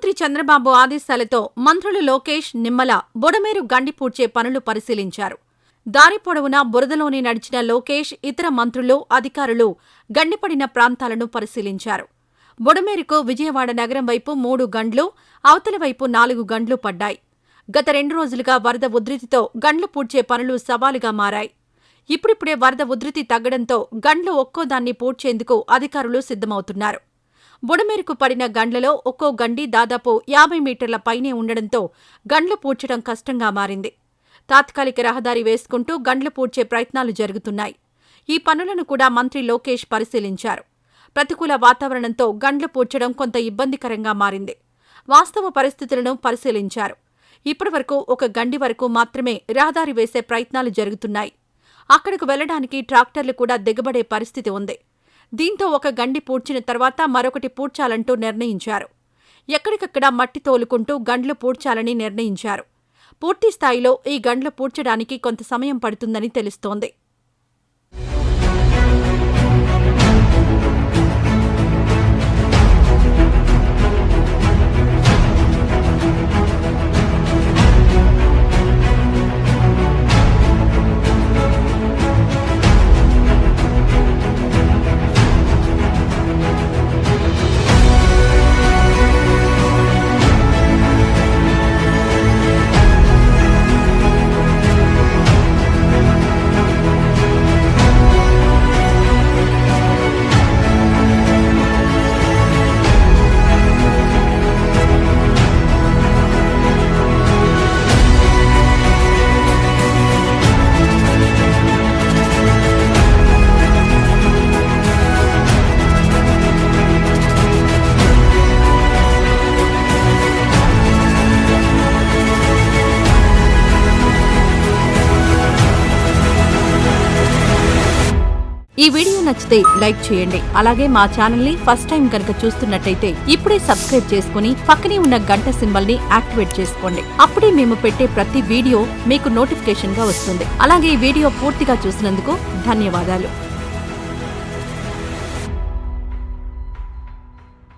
ముఖ్యమంత్రి చంద్రబాబు ఆదేశాలతో మంత్రులు లోకేష్, నిమ్మల బుడమేరు గండి పూడ్చే పనులు పరిశీలించారు. దారి పొడవునా బురదలోనే నడిచిన లోకేష్, ఇతర మంత్రులు, అధికారులు గండిపడిన ప్రాంతాలను పరిశీలించారు. బుడమేరుకు విజయవాడ నగరం వైపు 3 గండ్లు, అవతల వైపు 4 గండ్లు పడ్డాయి. గత 2 రోజులుగా వరద ఉధృతితో గండ్లు పూడ్చే పనులు సవాలుగా మారాయి. ఇప్పుడిప్పుడే వరద ఉధృతి తగ్గడంతో గండ్లు ఒక్కోదాన్ని పూడ్చేందుకు అధికారులు సిద్ధమవుతున్నారు. బుడమేరుకు పడిన గండ్లలో ఒక్కో గండి దాదాపు 50 మీటర్ల పైనే ఉండడంతో గండ్లు పూడ్చడం కష్టంగా మారింది. తాత్కాలిక రహదారి వేసుకుంటూ గండ్లు పూడ్చే ప్రయత్నాలు జరుగుతున్నాయి. ఈ పనులను కూడా మంత్రి లోకేష్ పరిశీలించారు. ప్రతికూల వాతావరణంతో గండ్లు పూడ్చడం కొంత ఇబ్బందికరంగా మారింది. వాస్తవ పరిస్థితులను పరిశీలించారు. ఇప్పటివరకు ఒక గండి వరకు మాత్రమే రహదారి వేసే ప్రయత్నాలు జరుగుతున్నాయి. అక్కడకు వెళ్లడానికి ట్రాక్టర్లు కూడా దిగబడే పరిస్థితి ఉంది. దీంతో ఒక గండి పూడ్చిన తర్వాత మరొకటి పూడ్చాలంటూ నిర్ణయించారు. ఎక్కడికక్కడ మట్టి తోలుకుంటూ గండ్లు పూడ్చాలని నిర్ణయించారు. పూర్తి స్థాయిలో ఈ గండ్లు పూడ్చడానికి కొంత సమయం పడుతుందని తెలుస్తోంది. ఈ వీడియో నచ్చితే లైక్ చేయండి. అలాగే మా ఛానల్ ని ఫస్ట్ టైం కనుక చూస్తున్నట్టయితే ఇప్పుడే సబ్స్క్రైబ్ చేసుకుని పక్కనే ఉన్న గంట సింబల్ ని యాక్టివేట్ చేసుకోండి. అప్పుడే మేము పెట్టే ప్రతి వీడియో మీకు నోటిఫికేషన్ గా వస్తుంది. అలాగే ఈ వీడియో పూర్తిగా చూసినందుకు ధన్యవాదాలు.